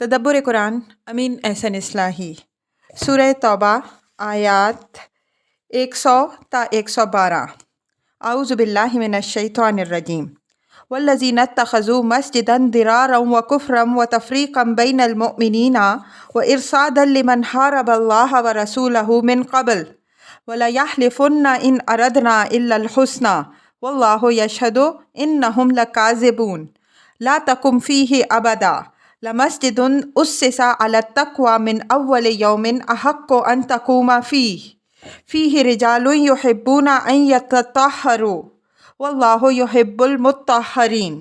تدبر قرآن امین احسن اصلاحی سورہ توبہ آیات 100 تا 112 اعوذ باللہ من الشیطان الرجیم والذین اتخذوا مسجدا ضرارا وکفرا وتفریقا بین المؤمنین وارصادا لمن حارب اللہ ورسولہ من قبل ولیحلفن ان اردنا الا الحسنى واللہ یشہد انہم لکاذبون لا تقم فیہ ابدا لمسجد اسس علی التقوی من اول یوم احق ان تقوم فیہ رجال یحبون ان یتطہروا واللہ یحب المطہرین۔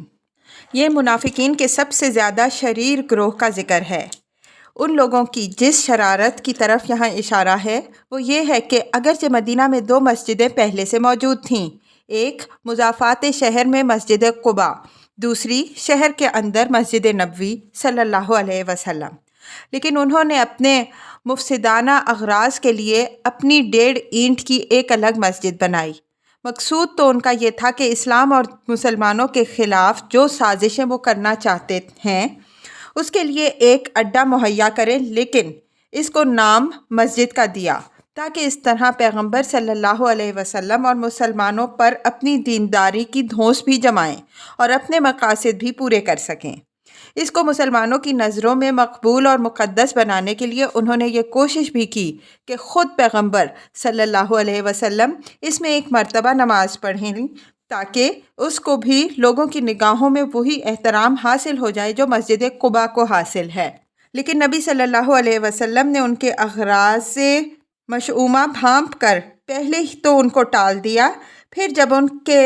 یہ منافقین کے سب سے زیادہ شریر گروہ کا ذکر ہے۔ ان لوگوں کی جس شرارت کی طرف یہاں اشارہ ہے وہ یہ ہے کہ اگرچہ مدینہ میں 2 مسجدیں پہلے سے موجود تھیں، ایک مضافات شہر میں مسجد قباء، دوسری شہر کے اندر مسجد نبوی صلی اللہ علیہ وسلم، لیکن انہوں نے اپنے مفسدانہ اغراض کے لیے اپنی 1.5 اینٹ کی ایک الگ مسجد بنائی۔ مقصود تو ان کا یہ تھا کہ اسلام اور مسلمانوں کے خلاف جو سازشیں وہ کرنا چاہتے ہیں اس کے لیے ایک اڈا مہیا کریں، لیکن اس کو نام مسجد کا دیا تاکہ اس طرح پیغمبر صلی اللہ علیہ وسلم اور مسلمانوں پر اپنی دینداری کی دھونس بھی جمائیں اور اپنے مقاصد بھی پورے کر سکیں۔ اس کو مسلمانوں کی نظروں میں مقبول اور مقدس بنانے کے لیے انہوں نے یہ کوشش بھی کی کہ خود پیغمبر صلی اللہ علیہ وسلم اس میں ایک مرتبہ نماز پڑھیں تاکہ اس کو بھی لوگوں کی نگاہوں میں وہی احترام حاصل ہو جائے جو مسجد قباء کو حاصل ہے۔ لیکن نبی صلی اللہ علیہ وسلم نے ان کے اغراض سے مشؤومہ بھانپ کر پہلے ہی تو ان کو ٹال دیا، پھر جب ان کے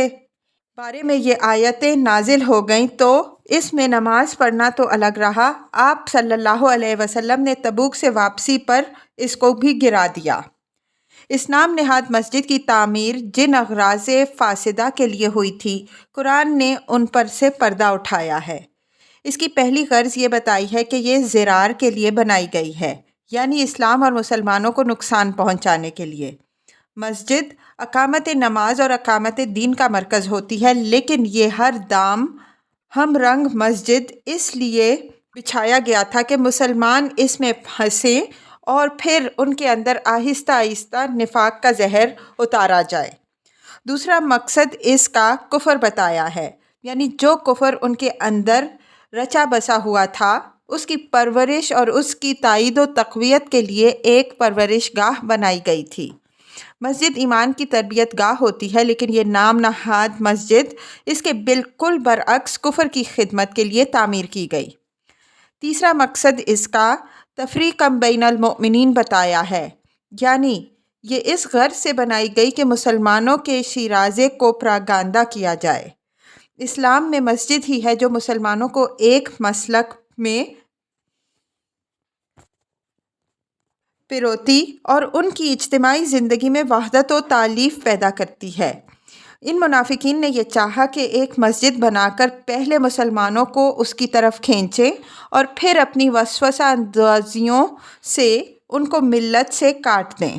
بارے میں یہ آیتیں نازل ہو گئیں تو اس میں نماز پڑھنا تو الگ رہا، آپ صلی اللہ علیہ وسلم نے تبوک سے واپسی پر اس کو بھی گرا دیا۔ اس نام نہاد مسجد کی تعمیر جن اغراض فاسدہ کے لیے ہوئی تھی، قرآن نے ان پر سے پردہ اٹھایا ہے۔ اس کی پہلی غرض یہ بتائی ہے کہ یہ ضرار کے لیے بنائی گئی ہے، یعنی اسلام اور مسلمانوں کو نقصان پہنچانے کے لیے۔ مسجد اقامت نماز اور اقامت دین کا مرکز ہوتی ہے، لیکن یہ ہر دام ہم رنگ مسجد اس لیے بچھایا گیا تھا کہ مسلمان اس میں پھنسیں اور پھر ان کے اندر آہستہ آہستہ نفاق کا زہر اتارا جائے۔ دوسرا مقصد اس کا کفر بتایا ہے، یعنی جو کفر ان کے اندر رچا بسا ہوا تھا اس کی پرورش اور اس کی تائید و تقویت کے لیے ایک پرورش گاہ بنائی گئی تھی۔ مسجد ایمان کی تربیت گاہ ہوتی ہے، لیکن یہ نام نہاد مسجد اس کے بالکل برعکس کفر کی خدمت کے لیے تعمیر کی گئی۔ تیسرا مقصد اس کا تفریقا بین المؤمنین بتایا ہے، یعنی یہ اس غرض سے بنائی گئی کہ مسلمانوں کے شیرازے کو پراگاندا کیا جائے۔ اسلام میں مسجد ہی ہے جو مسلمانوں کو ایک مسلک میں پیروتی اور ان کی اجتماعی زندگی میں وحدت و تالیف پیدا کرتی ہے۔ ان منافقین نے یہ چاہا کہ ایک مسجد بنا کر پہلے مسلمانوں کو اس کی طرف کھینچیں اور پھر اپنی وسوسہ اندازیوں سے ان کو ملت سے کاٹ دیں۔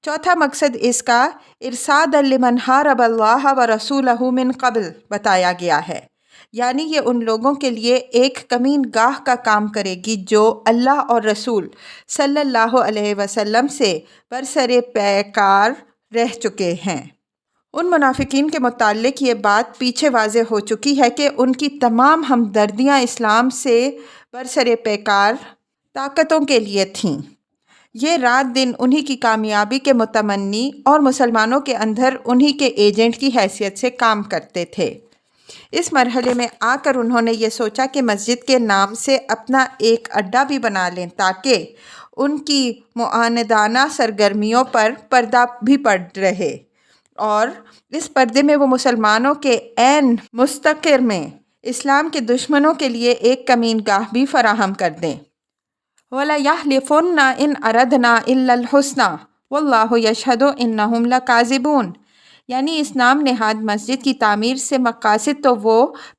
چوتھا مقصد اس کا ارصادا لمن حارب اللہ ورسولہ من قبل بتایا گیا ہے، یعنی یہ ان لوگوں کے لیے ایک کمین گاہ کا کام کرے گی جو اللہ اور رسول صلی اللہ علیہ وسلم سے برسر پیکار رہ چکے ہیں۔ ان منافقین کے متعلق یہ بات پیچھے واضح ہو چکی ہے کہ ان کی تمام ہمدردیاں اسلام سے برسر پیکار طاقتوں کے لیے تھیں۔ یہ رات دن انہی کی کامیابی کے متمنی اور مسلمانوں کے اندر انہی کے ایجنٹ کی حیثیت سے کام کرتے تھے۔ اس مرحلے میں آ کر انہوں نے یہ سوچا کہ مسجد کے نام سے اپنا ایک اڈا بھی بنا لیں تاکہ ان کی معاندانہ سرگرمیوں پر پردہ بھی پڑ رہے اور اس پردے میں وہ مسلمانوں کے عین مستقر میں اسلام کے دشمنوں کے لیے ایک کمین گاہ بھی فراہم کر دیں۔ وَلَيَحْلِفُنَّ إِنْ أَرَدْنَا إِلَّا الْحُسْنَى وَاللَّهُ يَشْهَدُ إِنَّهُمْ لَكَاذِبُونَ، یعنی اس نام نہاد مسجد کی تعمیر سے مقاصد تو وہ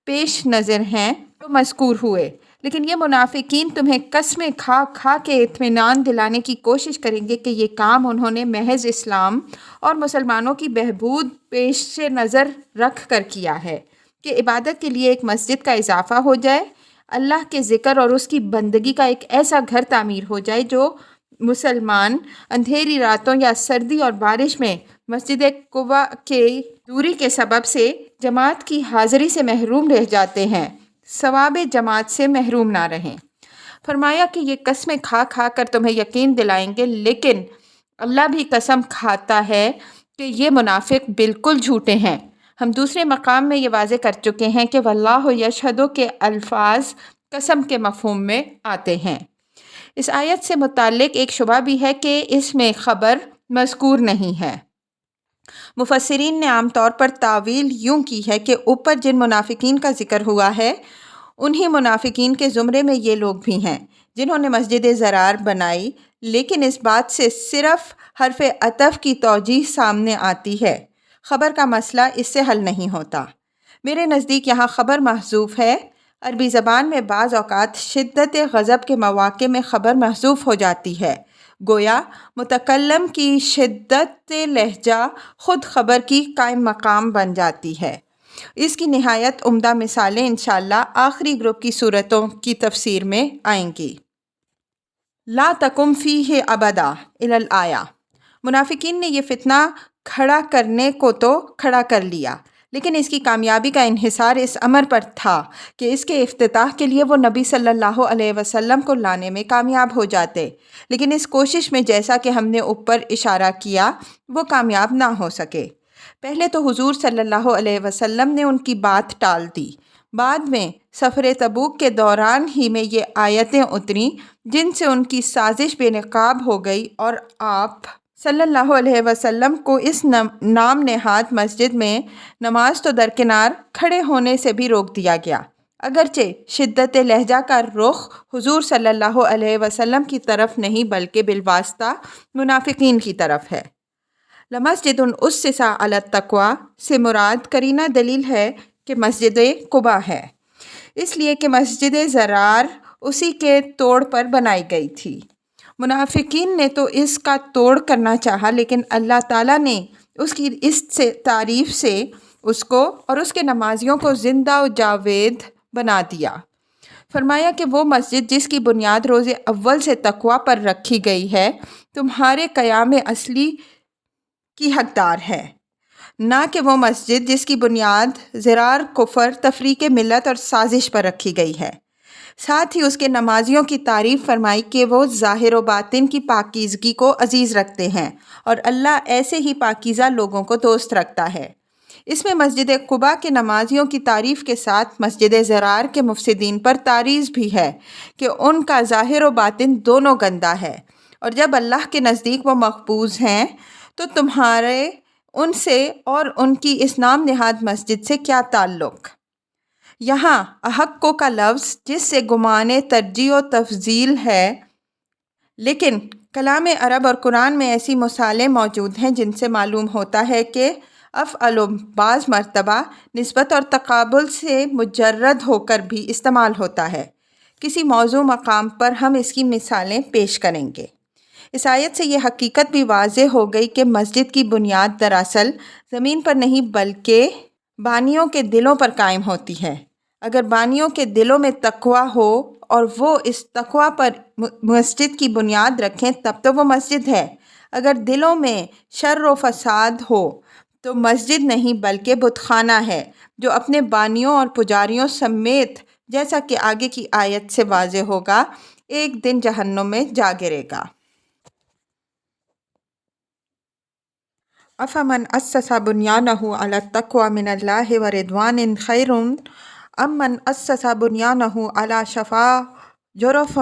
پیش نظر ہیں جو مذکور ہوئے، لیکن یہ منافقین تمہیں قسمیں کھا کھا کے اطمینان دلانے کی کوشش کریں گے کہ یہ کام انہوں نے محض اسلام اور مسلمانوں کی بہبود پیش نظر رکھ کر کیا ہے کہ عبادت کے لیے ایک مسجد کا اضافہ ہو جائے۔ اللہ کے ذکر اور اس کی بندگی کا ایک ایسا گھر تعمیر ہو جائے جو مسلمان اندھیری راتوں یا سردی اور بارش میں مسجد قباء کے دوری کے سبب سے جماعت کی حاضری سے محروم رہ جاتے ہیں، ثواب جماعت سے محروم نہ رہیں۔ فرمایا کہ یہ قسمیں کھا کھا کر تمہیں یقین دلائیں گے، لیکن اللہ بھی قسم کھاتا ہے کہ یہ منافق بالکل جھوٹے ہیں۔ ہم دوسرے مقام میں یہ واضح کر چکے ہیں کہ واللہ یشہد کے الفاظ قسم کے مفہوم میں آتے ہیں۔ اس آیت سے متعلق ایک شبہ بھی ہے کہ اس میں خبر مذکور نہیں ہے۔ مفسرین نے عام طور پر تعویل یوں کی ہے کہ اوپر جن منافقین کا ذکر ہوا ہے انہی منافقین کے زمرے میں یہ لوگ بھی ہیں جنہوں نے مسجد ضرار بنائی، لیکن اس بات سے صرف حرف عطف کی توجیہ سامنے آتی ہے، خبر کا مسئلہ اس سے حل نہیں ہوتا۔ میرے نزدیک یہاں خبر محذوف ہے۔ عربی زبان میں بعض اوقات شدت غضب کے مواقع میں خبر محذوف ہو جاتی ہے، گویا متکلم کی شدت لہجہ خود خبر کی قائم مقام بن جاتی ہے۔ اس کی نہایت عمدہ مثالیں انشاءاللہ آخری گروپ کی صورتوں کی تفسیر میں آئیں گی۔ لا تقم فیہ ابدا الی الآیہ۔ منافقین نے یہ فتنہ کھڑا کرنے کو تو کھڑا کر لیا، لیکن اس کی کامیابی کا انحصار اس امر پر تھا کہ اس کے افتتاح کے لیے وہ نبی صلی اللہ علیہ وسلم کو لانے میں کامیاب ہو جاتے، لیکن اس کوشش میں جیسا کہ ہم نے اوپر اشارہ کیا وہ کامیاب نہ ہو سکے۔ پہلے تو حضور صلی اللہ علیہ وسلم نے ان کی بات ٹال دی، بعد میں سفر تبوک کے دوران ہی میں یہ آیتیں اتریں جن سے ان کی سازش بے نقاب ہو گئی اور آپ صلی اللہ علیہ وسلم کو اس نام نہاد مسجد میں نماز تو درکنار کھڑے ہونے سے بھی روک دیا گیا، اگرچہ شدت لہجہ کا رخ حضور صلی اللہ علیہ وسلم کی طرف نہیں بلکہ بالواسطہ منافقین کی طرف ہے۔ لمسجد اسس علی التقویٰ سے مراد قرینہ دلیل ہے کہ مسجد قباء ہے، اس لیے کہ مسجد ضرار اسی کے توڑ پر بنائی گئی تھی۔ منافقین نے تو اس کا توڑ کرنا چاہا، لیکن اللہ تعالیٰ نے اس کی اس تعریف سے اس کو اور اس کے نمازیوں کو زندہ و جاوید بنا دیا۔ فرمایا کہ وہ مسجد جس کی بنیاد روز اول سے تقویٰ پر رکھی گئی ہے تمہارے قیام اصلی کی حقدار ہے، نہ کہ وہ مسجد جس کی بنیاد ضرار، کفر، تفریق ملت اور سازش پر رکھی گئی ہے۔ ساتھ ہی اس کے نمازیوں کی تعریف فرمائی کہ وہ ظاہر و باطن کی پاکیزگی کو عزیز رکھتے ہیں اور اللہ ایسے ہی پاکیزہ لوگوں کو دوست رکھتا ہے۔ اس میں مسجد قباء کے نمازیوں کی تعریف کے ساتھ مسجد ضرار کے مفسدین پر تعریض بھی ہے کہ ان کا ظاہر و باطن دونوں گندہ ہے، اور جب اللہ کے نزدیک وہ مقبوض ہیں تو تمہارے ان سے اور ان کی اس نام نہاد مسجد سے کیا تعلق؟ یہاں احقو کا لفظ جس سے گمان ترجیح و تفضیل ہے، لیکن کلام عرب اور قرآن میں ایسی مثالیں موجود ہیں جن سے معلوم ہوتا ہے کہ افعل بعض مرتبہ نسبت اور تقابل سے مجرد ہو کر بھی استعمال ہوتا ہے۔ کسی موضوع مقام پر ہم اس کی مثالیں پیش کریں گے۔ اس آیت سے یہ حقیقت بھی واضح ہو گئی کہ مسجد کی بنیاد دراصل زمین پر نہیں بلکہ بانیوں کے دلوں پر قائم ہوتی ہے۔ اگر بانیوں کے دلوں میں تقویٰ ہو اور وہ اس تقویٰ پر مسجد کی بنیاد رکھیں تب تو وہ مسجد ہے۔ اگر دلوں میں شر و فساد ہو تو مسجد نہیں بلکہ بت خانہ ہے جو اپنے بانیوں اور پجاریوں سمیت، جیسا کہ آگے کی آیت سے واضح ہوگا، ایک دن جہنم میں جا گرے گا۔ افمن اسس بنیانہ علی التقویٰ من اللہ ورضوان خیر ام من اسس بنیانہ علی شفا جرف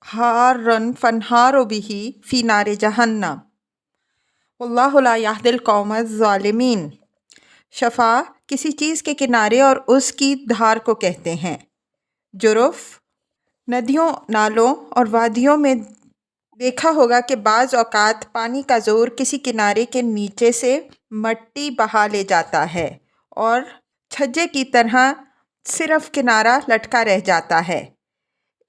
ہار فانہار بہ فی نار جہنم واللہ لا یہدی القوم الظالمین۔ شفا کسی چیز کے کنارے اور اس کی دھار کو کہتے ہیں۔ جرف ندیوں، نالوں اور وادیوں میں دیکھا ہوگا کہ بعض اوقات پانی کا زور کسی کنارے کے نیچے سے مٹی بہا لے جاتا ہے اور چھجے کی طرح صرف کنارہ لٹکا رہ جاتا ہے۔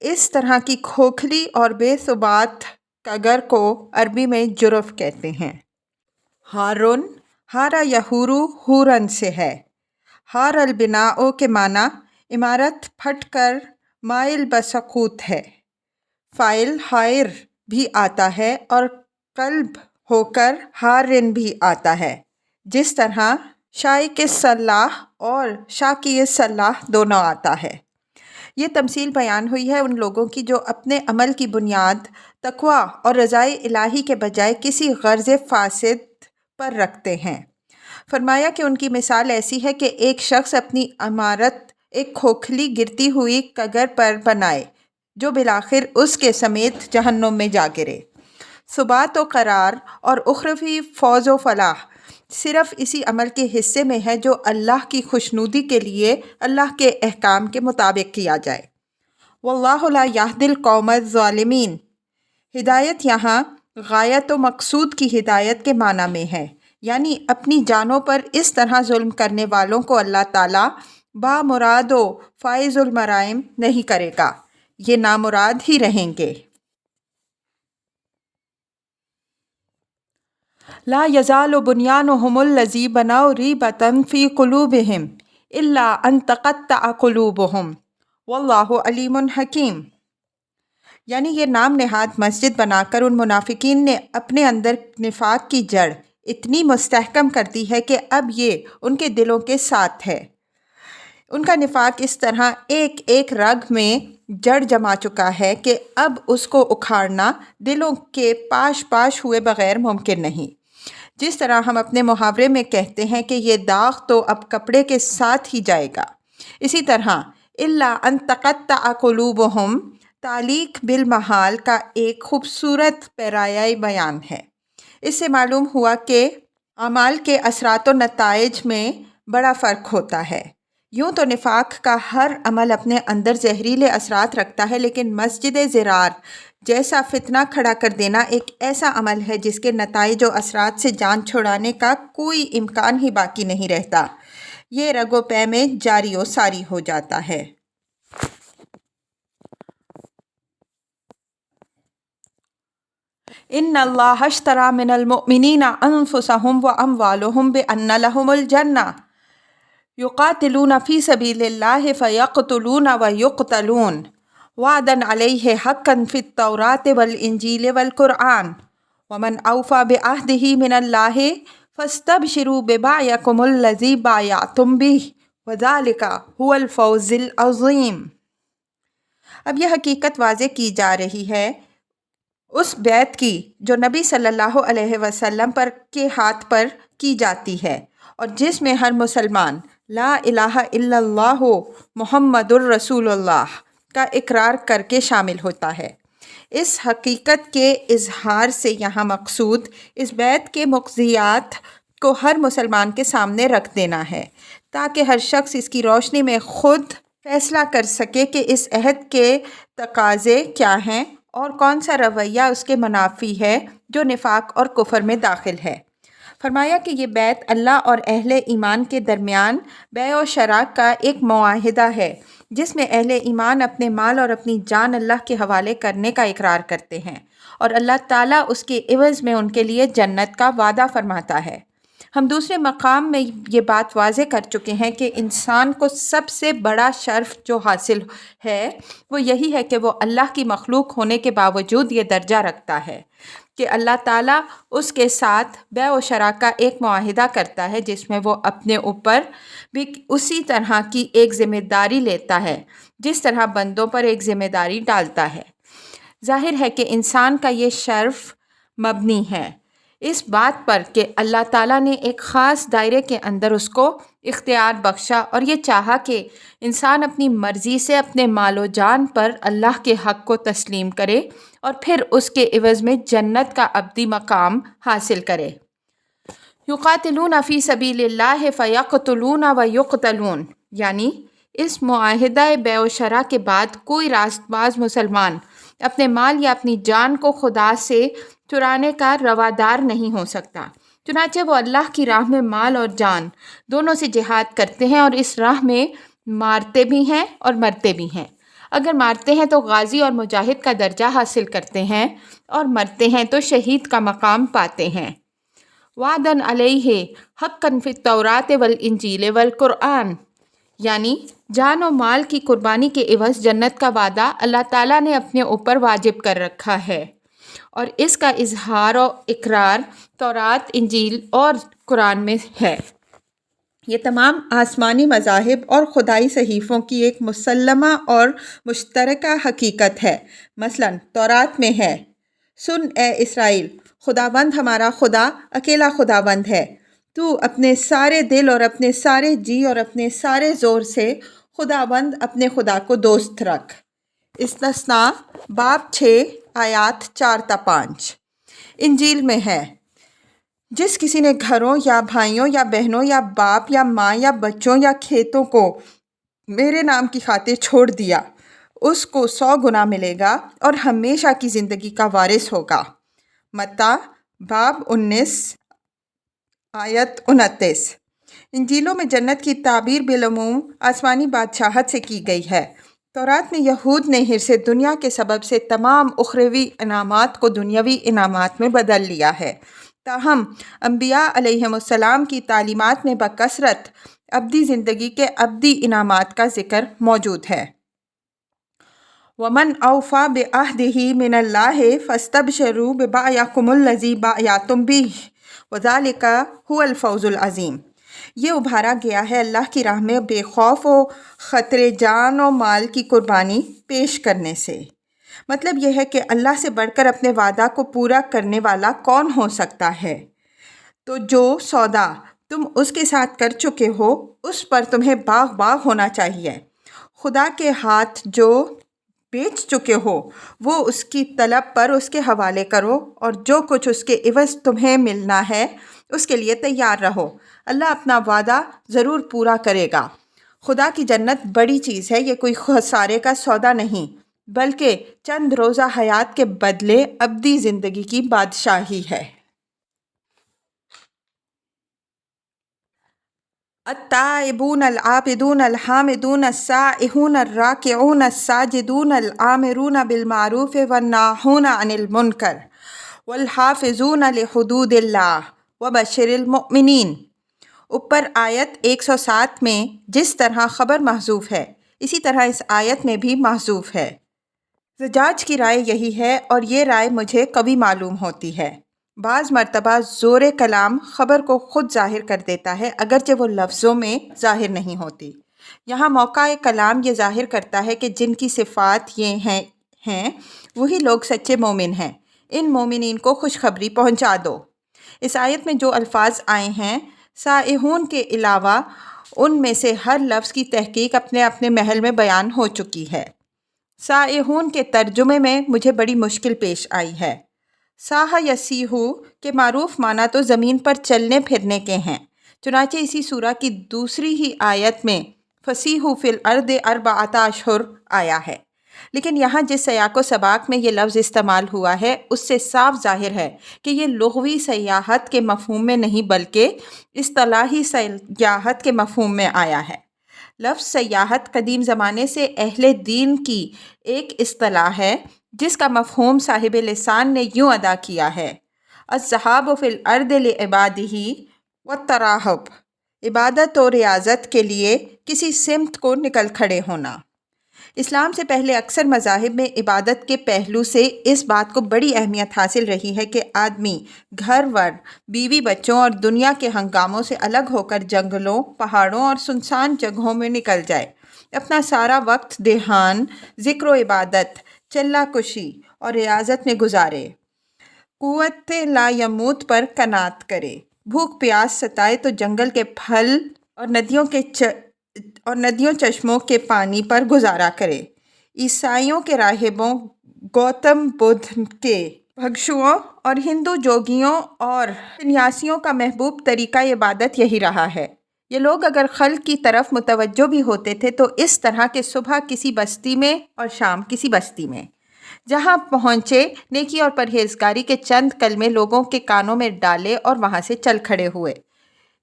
اس طرح کی کھوکھلی اور بے ثبات کگر کو عربی میں جرف کہتے ہیں۔ ہارن، ہارا یہورو ہورن سے ہے۔ ہار البناء کے معنی عمارت پھٹ کر مائل بسقوط ہے، فائل حائر بھی آتا ہے اور قلب ہو کر حارن بھی آتا ہے، جس طرح شائق صلاح اور شاکی صلاح دونوں آتا ہے۔ یہ تمثیل بیان ہوئی ہے ان لوگوں کی جو اپنے عمل کی بنیاد تقویٰ اور رضائے الہی کے بجائے کسی غرض فاسد پر رکھتے ہیں۔ فرمایا کہ ان کی مثال ایسی ہے کہ ایک شخص اپنی عمارت ایک کھوکھلی گرتی ہوئی کگر پر بنائے جو بالآخر اس کے سمیت جہنم میں جا گرے۔ ثبات و قرار اور اخروی فوز و فلاح صرف اسی عمل کے حصے میں ہے جو اللہ کی خوشنودی کے لیے اللہ کے احکام کے مطابق کیا جائے۔ واللہ لا یہدی القوم الظالمین، ہدایت یہاں غایت و مقصود کی ہدایت کے معنی میں ہے، یعنی اپنی جانوں پر اس طرح ظلم کرنے والوں کو اللہ تعالیٰ بامراد و فائز المرائم نہیں کرے گا، یہ نامراد ہی رہیں گے۔ لا یزال بنیانہم الذی بنوا ریبۃ فی قلوبہم الا ان تقطع قلوبہم واللہ علیم حکیم، یعنی یہ نام نہاد مسجد بنا کر ان منافقین نے اپنے اندر نفاق کی جڑ اتنی مستحکم کر دی ہے کہ اب یہ ان کے دلوں کے ساتھ ہے۔ ان کا نفاق اس طرح ایک ایک رگ میں جڑ جما چکا ہے کہ اب اس کو اکھاڑنا دلوں کے پاش پاش ہوئے بغیر ممکن نہیں۔ جس طرح ہم اپنے محاورے میں کہتے ہیں کہ یہ داغ تو اب کپڑے کے ساتھ ہی جائے گا، اسی طرح الا ان تقطع قلوبہم تعلیق بالمحال کا ایک خوبصورت پیرایائی بیان ہے۔ اس سے معلوم ہوا کہ اعمال کے اثرات و نتائج میں بڑا فرق ہوتا ہے۔ یوں تو نفاق کا ہر عمل اپنے اندر زہریلے اثرات رکھتا ہے، لیکن مسجد زرار جیسا فتنہ کھڑا کر دینا ایک ایسا عمل ہے جس کے نتائج و اثرات سے جان چھڑانے کا کوئی امکان ہی باقی نہیں رہتا، یہ رگ و پے میں جاری و ساری ہو جاتا ہے۔ ان اللہ اشتری من المؤمنین انفسهم واموالهم بان لهم الجنہ یقاتلون فی سبیل اللہ فیقتلون ویقتلون وعدا علیہ حقا فی التوراۃ والانجیل والقرآن ومن اوفی بعہدہ من اللہ فاستبشروا ببیعکم الذی بایعتم بہ وذلک هو الفوز العظیم۔ اب یہ حقیقت واضح کی جا رہی ہے اس بیعت کی جو نبی صلی اللہ علیہ وسلم پر کے ہاتھ پر کی جاتی ہے اور جس میں ہر مسلمان لا الہ الا اللہ محمد الرسول اللہ کا اقرار کر کے شامل ہوتا ہے۔ اس حقیقت کے اظہار سے یہاں مقصود اس بیعت کے مقتضیات کو ہر مسلمان کے سامنے رکھ دینا ہے تاکہ ہر شخص اس کی روشنی میں خود فیصلہ کر سکے کہ اس عہد کے تقاضے کیا ہیں اور کون سا رویہ اس کے منافی ہے جو نفاق اور کفر میں داخل ہے۔ فرمایا کہ یہ بیعت اللہ اور اہل ایمان کے درمیان بیع و شراء کا ایک معاہدہ ہے جس میں اہل ایمان اپنے مال اور اپنی جان اللہ کے حوالے کرنے کا اقرار کرتے ہیں اور اللہ تعالیٰ اس کے عوض میں ان کے لیے جنت کا وعدہ فرماتا ہے۔ ہم دوسرے مقام میں یہ بات واضح کر چکے ہیں کہ انسان کو سب سے بڑا شرف جو حاصل ہے وہ یہی ہے کہ وہ اللہ کی مخلوق ہونے کے باوجود یہ درجہ رکھتا ہے کہ اللہ تعالیٰ اس کے ساتھ بیع و شراء کا ایک معاہدہ کرتا ہے جس میں وہ اپنے اوپر بھی اسی طرح کی ایک ذمہ داری لیتا ہے جس طرح بندوں پر ایک ذمہ داری ڈالتا ہے۔ ظاہر ہے کہ انسان کا یہ شرف مبنی ہے اس بات پر کہ اللہ تعالیٰ نے ایک خاص دائرے کے اندر اس کو اختیار بخشا اور یہ چاہا کہ انسان اپنی مرضی سے اپنے مال و جان پر اللہ کے حق کو تسلیم کرے اور پھر اس کے عوض میں جنت کا ابدی مقام حاصل کرے۔ یقاتلون فی سبیل اللہ فیقتلون ویقتلون، یعنی اس معاہدہ بیع و شراء کے بعد کوئی راست باز مسلمان اپنے مال یا اپنی جان کو خدا سے چرانے کا روادار نہیں ہو سکتا، چنانچہ وہ اللہ کی راہ میں مال اور جان دونوں سے جہاد کرتے ہیں اور اس راہ میں مارتے بھی ہیں اور مرتے بھی ہیں۔ اگر مارتے ہیں تو غازی اور مجاہد کا درجہ حاصل کرتے ہیں اور مرتے ہیں تو شہید کا مقام پاتے ہیں۔ وعداً علیہ حقاً فی التوراۃ والانجیل والقرآن، یعنی جان و مال کی قربانی کے عوض جنت کا وعدہ اللہ تعالیٰ نے اپنے اوپر واجب کر رکھا ہے، اور اس کا اظہار و اقرار تورات، انجیل اور قرآن میں ہے۔ یہ تمام آسمانی مذاہب اور خدائی صحیفوں کی ایک مسلمہ اور مشترکہ حقیقت ہے۔ مثلاً تورات میں ہے: سن اے اسرائیل، خداوند ہمارا خدا اکیلا خداوند ہے۔ تو اپنے سارے دل اور اپنے سارے جی اور اپنے سارے زور سے خداوند اپنے خدا کو دوست رکھ۔ استثناء باب 6 آیات 4 تا 5۔ انجیل میں ہے: جس کسی نے گھروں یا بھائیوں یا بہنوں یا باپ یا ماں یا بچوں یا کھیتوں کو میرے نام کی خاطر چھوڑ دیا، اس کو 100 گنا ملے گا اور ہمیشہ کی زندگی کا وارث ہوگا۔ متی باب 19 آیت 29۔ انجیلوں میں جنت کی تعبیر بالعموم آسمانی بادشاہت سے کی گئی ہے۔ تورات میں یہود نے حرص دنیا کے سبب سے تمام اخروی انعامات کو دنیاوی انعامات میں بدل لیا ہے۔ تاہم انبیاء علیہم السلام کی تعلیمات میں بکثرت ابدی زندگی کے ابدی انعامات کا ذکر موجود ہے۔ وَمَنْ أَوْفَى بِعَهْدِهِ مِنَ اللَّهِ فَاسْتَبْشِرُوا بِبَيْعِكُمُ الَّذِي بَايَعْتُمْ بِهِ وَذَلِكَ هُوَ الْفَوْزُ الْعَظِيمُ۔ یہ ابھارا گیا ہے اللہ کی راہ میں بے خوف و خطرے جان و مال کی قربانی پیش کرنے سے۔ مطلب یہ ہے کہ اللہ سے بڑھ کر اپنے وعدہ کو پورا کرنے والا کون ہو سکتا ہے؟ تو جو سودا تم اس کے ساتھ کر چکے ہو اس پر تمہیں باغ باغ ہونا چاہیے۔ خدا کے ہاتھ جو بیچ چکے ہو وہ اس کی طلب پر اس کے حوالے کرو، اور جو کچھ اس کے عوض تمہیں ملنا ہے اس کے لیے تیار رہو۔ اللہ اپنا وعدہ ضرور پورا کرے گا۔ خدا کی جنت بڑی چیز ہے، یہ کوئی خسارے کا سودا نہیں، بلکہ چند روزہ حیات کے بدلے ابدی زندگی کی بادشاہی ہے۔ التائبون العابدون الحامدون السائحون الراکعون الساجدون الآمرون بالمعروف والناہون عن المنکر والحافظون لحدود اللہ وبشر المؤمنین۔ اوپر آیت 107 میں جس طرح خبر محذوف ہے، اسی طرح اس آیت میں بھی محذوف ہے۔ زجاج کی رائے یہی ہے، اور یہ رائے مجھے قوی معلوم ہوتی ہے۔ بعض مرتبہ زور کلام خبر کو خود ظاہر کر دیتا ہے، اگرچہ وہ لفظوں میں ظاہر نہیں ہوتی۔ یہاں موقع کلام یہ ظاہر کرتا ہے کہ جن کی صفات یہ ہیں وہی لوگ سچے مومن ہیں۔ ان مومنین کو خوشخبری پہنچا دو۔ اس آیت میں جو الفاظ آئے ہیں، سائحون کے علاوہ ان میں سے ہر لفظ کی تحقیق اپنے اپنے محل میں بیان ہو چکی ہے۔ سائحون کے ترجمے میں مجھے بڑی مشکل پیش آئی ہے۔ ساح یسیحو کے معروف معنی تو زمین پر چلنے پھرنے کے ہیں، چنانچہ اسی سورہ کی دوسری ہی آیت میں فسیحوا فی الارض اربعۃ اشہر آیا ہے۔ لیکن یہاں جس سیاق و سباق میں یہ لفظ استعمال ہوا ہے اس سے صاف ظاہر ہے کہ یہ لغوی سیاحت کے مفہوم میں نہیں بلکہ اصطلاحی سیاحت کے مفہوم میں آیا ہے۔ لفظ سیاحت قدیم زمانے سے اہل دین کی ایک اصطلاح ہے جس کا مفہوم صاحب لسان نے یوں ادا کیا ہے: الذھاب فی الارض لعبادہ والتراحب، عبادت و ریاضت کے لیے کسی سمت کو نکل کھڑے ہونا۔ اسلام سے پہلے اکثر مذاہب میں عبادت کے پہلو سے اس بات کو بڑی اہمیت حاصل رہی ہے کہ آدمی گھر ور، بیوی بچوں اور دنیا کے ہنگاموں سے الگ ہو کر جنگلوں، پہاڑوں اور سنسان جگہوں میں نکل جائے، اپنا سارا وقت دھیان، ذکر و عبادت، چلہ کشی اور ریاضت میں گزارے، قوت لا یموت پر قناعت کرے، بھوک پیاس ستائے تو جنگل کے پھل اور ندیوں چشموں کے پانی پر گزارا کرے۔ عیسائیوں کے راہبوں، گوتم بدھ کے بھکشوؤں اور ہندو جوگیوں اور سنیاسیوں کا محبوب طریقہ عبادت یہی رہا ہے۔ یہ لوگ اگر خلق کی طرف متوجہ بھی ہوتے تھے تو اس طرح کہ صبح کسی بستی میں اور شام کسی بستی میں، جہاں پہنچے نیکی اور پرہیزگاری کے چند کلمے لوگوں کے کانوں میں ڈالے اور وہاں سے چل کھڑے ہوئے۔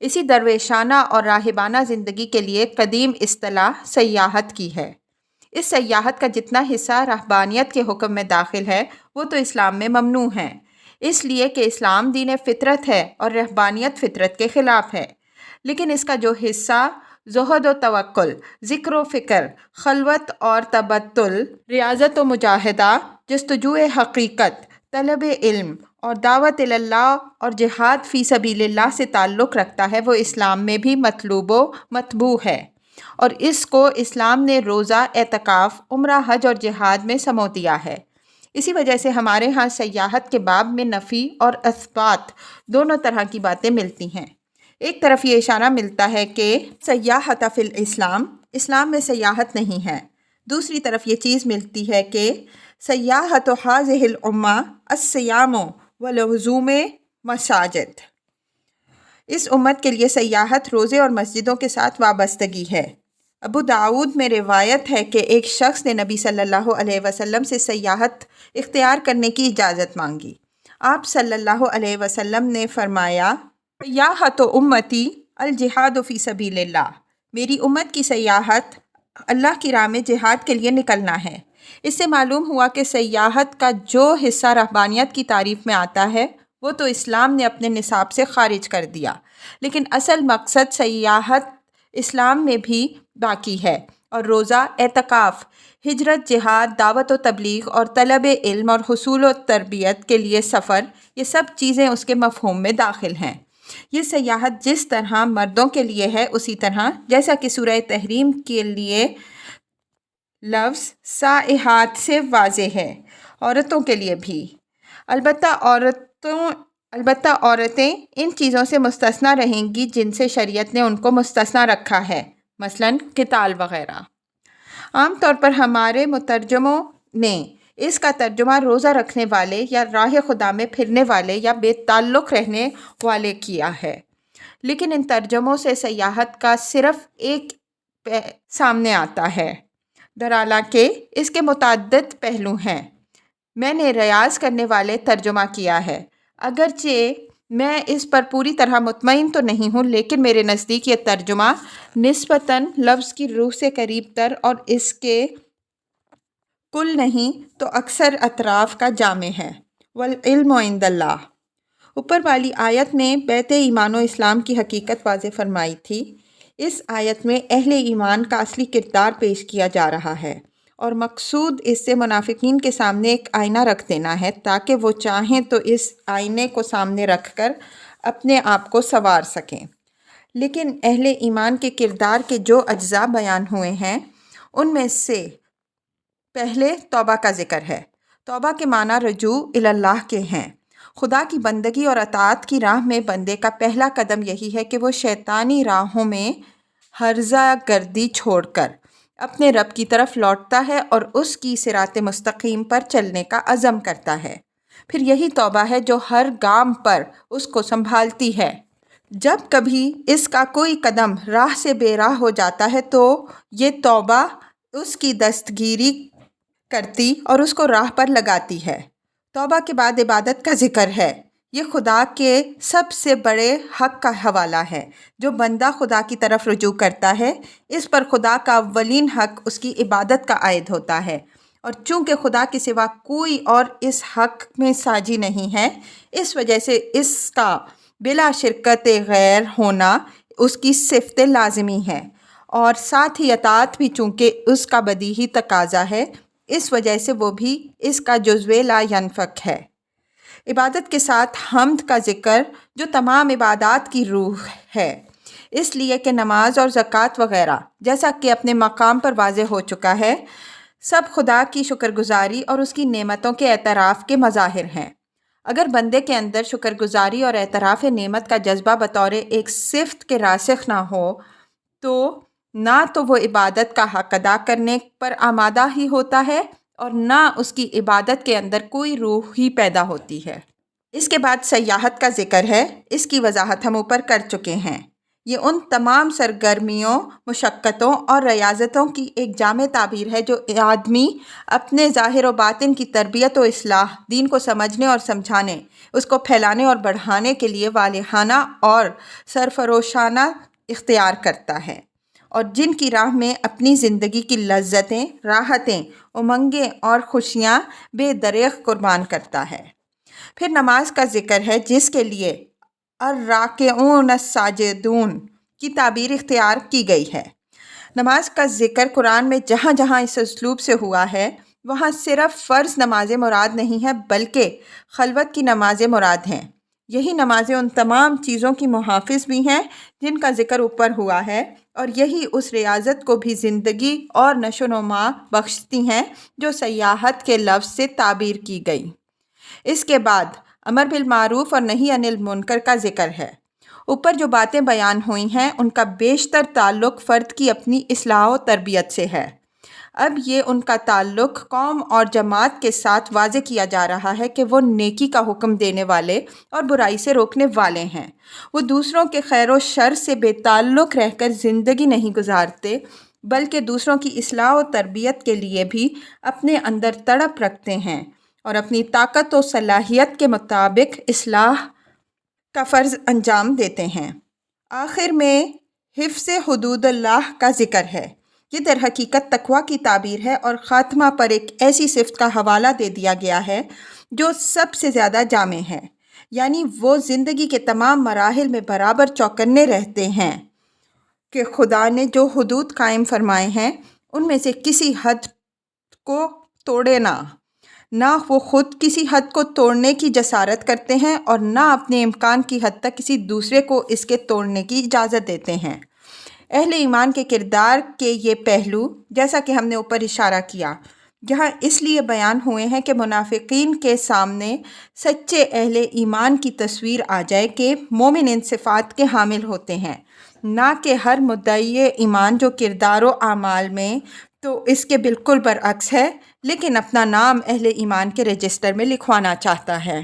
اسی درویشانہ اور راہبانہ زندگی کے لیے قدیم اصطلاح سیاحت کی ہے۔ اس سیاحت کا جتنا حصہ رہبانیت کے حکم میں داخل ہے وہ تو اسلام میں ممنوع ہے، اس لیے کہ اسلام دین فطرت ہے اور رہبانیت فطرت کے خلاف ہے۔ لیکن اس کا جو حصہ زہد و توکل، ذکر و فکر، خلوت اور تبتل، ریاضت و مجاہدہ، جستجو حقیقت، طلب علم اور دعوت اللہ اور جہاد فی سبیل اللہ سے تعلق رکھتا ہے، وہ اسلام میں بھی مطلوب و مطبوع ہے، اور اس کو اسلام نے روزہ، اعتکاف، عمرہ، حج اور جہاد میں سمو دیا ہے۔ اسی وجہ سے ہمارے ہاں سیاحت کے باب میں نفی اور اثبات دونوں طرح کی باتیں ملتی ہیں۔ ایک طرف یہ اشارہ ملتا ہے کہ سیاحت فی الاسلام، اسلام میں سیاحت نہیں ہے۔ دوسری طرف یہ چیز ملتی ہے کہ سیاحت هذه الامہ الصیام ولزوم مساجد، اس امت کے لیے سیاحت روزے اور مسجدوں کے ساتھ وابستگی ہے۔ ابو داؤد میں روایت ہے کہ ایک شخص نے نبی صلی اللہ علیہ وسلم سے سیاحت اختیار کرنے کی اجازت مانگی۔ آپ صلی اللہ علیہ وسلم نے فرمایا، سیاحت امتی الجہاد فی سبیل اللہ، میری امت کی سیاحت اللہ کی راہ میں جہاد کے لیے نکلنا ہے۔ اس سے معلوم ہوا کہ سیاحت کا جو حصہ رہبانیت کی تعریف میں آتا ہے وہ تو اسلام نے اپنے نصاب سے خارج کر دیا، لیکن اصل مقصد سیاحت اسلام میں بھی باقی ہے، اور روزہ، اعتکاف، ہجرت، جہاد، دعوت و تبلیغ اور طلب علم اور حصول و تربیت کے لیے سفر، یہ سب چیزیں اس کے مفہوم میں داخل ہیں۔ یہ سیاحت جس طرح مردوں کے لیے ہے، اسی طرح جیسا کہ سورہ تحریم کے لیے لفظ سائحات سے واضح ہے، عورتوں کے لیے بھی۔ البتہ عورتیں ان چیزوں سے مستثنیٰ رہیں گی جن سے شریعت نے ان کو مستثنیٰ رکھا ہے، مثلاً قتال وغیرہ۔ عام طور پر ہمارے مترجموں نے اس کا ترجمہ روزہ رکھنے والے یا راہ خدا میں پھرنے والے یا بے تعلق رہنے والے کیا ہے، لیکن ان ترجموں سے سیاحت کا صرف ایک سامنے آتا ہے، درحالانکہ اس کے متعدد پہلو ہیں۔ میں نے ریاض کرنے والے ترجمہ کیا ہے، اگرچہ میں اس پر پوری طرح مطمئن تو نہیں ہوں، لیکن میرے نزدیک یہ ترجمہ نسبتاً لفظ کی روح سے قریب تر اور اس کے کل نہیں تو اکثر اطراف کا جامع ہے۔ والعلم عند اللہ، اوپر والی آیت نے بیت ایمان و اسلام کی حقیقت واضح فرمائی تھی۔ اس آیت میں اہل ایمان کا اصلی کردار پیش کیا جا رہا ہے، اور مقصود اس سے منافقین کے سامنے ایک آئینہ رکھ دینا ہے تاکہ وہ چاہیں تو اس آئینے کو سامنے رکھ کر اپنے آپ کو سنوار سکیں۔ لیکن اہل ایمان کے کردار کے جو اجزاء بیان ہوئے ہیں ان میں سے پہلے توبہ کا ذکر ہے۔ توبہ کے معنی رجوع اللہ کے ہیں۔ خدا کی بندگی اور اطاعت کی راہ میں بندے کا پہلا قدم یہی ہے کہ وہ شیطانی راہوں میں ہرزہ گردی چھوڑ کر اپنے رب کی طرف لوٹتا ہے اور اس کی صراط مستقیم پر چلنے کا عزم کرتا ہے۔ پھر یہی توبہ ہے جو ہر گام پر اس کو سنبھالتی ہے۔ جب کبھی اس کا کوئی قدم راہ سے بے راہ ہو جاتا ہے تو یہ توبہ اس کی دستگیری کرتی اور اس کو راہ پر لگاتی ہے۔ توبہ کے بعد عبادت کا ذکر ہے۔ یہ خدا کے سب سے بڑے حق کا حوالہ ہے۔ جو بندہ خدا کی طرف رجوع کرتا ہے، اس پر خدا کا اولین حق اس کی عبادت کا عائد ہوتا ہے، اور چونکہ خدا کے سوا کوئی اور اس حق میں ساجی نہیں ہے، اس وجہ سے اس کا بلا شرکت غیر ہونا اس کی صفت لازمی ہے، اور ساتھ ہی اطاعت بھی چونکہ اس کا بدیہی تقاضا ہے، اس وجہ سے وہ بھی اس کا جزو لا ینفک ہے۔ عبادت کے ساتھ حمد کا ذکر جو تمام عبادات کی روح ہے، اس لیے کہ نماز اور زکوٰۃ وغیرہ جیسا کہ اپنے مقام پر واضح ہو چکا ہے، سب خدا کی شکر گزاری اور اس کی نعمتوں کے اعتراف کے مظاہر ہیں۔ اگر بندے کے اندر شکر گزاری اور اعتراف نعمت کا جذبہ بطور ایک صفت کے راسخ نہ ہو تو نہ تو وہ عبادت کا حق ادا کرنے پر آمادہ ہی ہوتا ہے اور نہ اس کی عبادت کے اندر کوئی روح ہی پیدا ہوتی ہے۔ اس کے بعد سیاحت کا ذکر ہے۔ اس کی وضاحت ہم اوپر کر چکے ہیں۔ یہ ان تمام سرگرمیوں، مشقتوں اور ریاضتوں کی ایک جامع تعبیر ہے جو آدمی اپنے ظاہر و باطن کی تربیت و اصلاح، دین کو سمجھنے اور سمجھانے، اس کو پھیلانے اور بڑھانے کے لیے والہانہ اور سرفروشانہ اختیار کرتا ہے، اور جن کی راہ میں اپنی زندگی کی لذتیں، راحتیں، امنگیں اور خوشیاں بے دریغ قربان کرتا ہے۔ پھر نماز کا ذکر ہے جس کے لیے الراکعون الساجدون کی تعبیر اختیار کی گئی ہے۔ نماز کا ذکر قرآن میں جہاں جہاں اس اسلوب سے ہوا ہے وہاں صرف فرض نمازیں مراد نہیں ہیں بلکہ خلوت کی نمازیں مراد ہیں۔ یہی نمازیں ان تمام چیزوں کی محافظ بھی ہیں جن کا ذکر اوپر ہوا ہے، اور یہی اس ریاضت کو بھی زندگی اور نشو و نما بخشتی ہیں جو سیاحت کے لفظ سے تعبیر کی گئی۔ اس کے بعد امر بالمعروف اور نہی عن المنکر کا ذکر ہے۔ اوپر جو باتیں بیان ہوئی ہیں ان کا بیشتر تعلق فرد کی اپنی اصلاح و تربیت سے ہے۔ اب یہ ان کا تعلق قوم اور جماعت کے ساتھ واضح کیا جا رہا ہے کہ وہ نیکی کا حکم دینے والے اور برائی سے روکنے والے ہیں۔ وہ دوسروں کے خیر و شر سے بے تعلق رہ کر زندگی نہیں گزارتے بلکہ دوسروں کی اصلاح و تربیت کے لیے بھی اپنے اندر تڑپ رکھتے ہیں اور اپنی طاقت و صلاحیت کے مطابق اصلاح کا فرض انجام دیتے ہیں۔ آخر میں حفظ حدود اللہ کا ذکر ہے۔ یہ در حقیقت تقویٰ کی تعبیر ہے اور خاتمہ پر ایک ایسی صفت کا حوالہ دے دیا گیا ہے جو سب سے زیادہ جامع ہے، یعنی وہ زندگی کے تمام مراحل میں برابر چوکنے رہتے ہیں کہ خدا نے جو حدود قائم فرمائے ہیں ان میں سے کسی حد کو توڑے نہ وہ خود کسی حد کو توڑنے کی جسارت کرتے ہیں اور نہ اپنے امکان کی حد تک کسی دوسرے کو اس کے توڑنے کی اجازت دیتے ہیں۔ اہل ایمان کے کردار کے یہ پہلو، جیسا کہ ہم نے اوپر اشارہ کیا، یہاں اس لیے بیان ہوئے ہیں کہ منافقین کے سامنے سچے اہل ایمان کی تصویر آ جائے کہ مومن ان صفات کے حامل ہوتے ہیں، نہ کہ ہر مدعی ایمان جو کردار و اعمال میں تو اس کے بالکل برعکس ہے لیکن اپنا نام اہل ایمان کے رجسٹر میں لکھوانا چاہتا ہے۔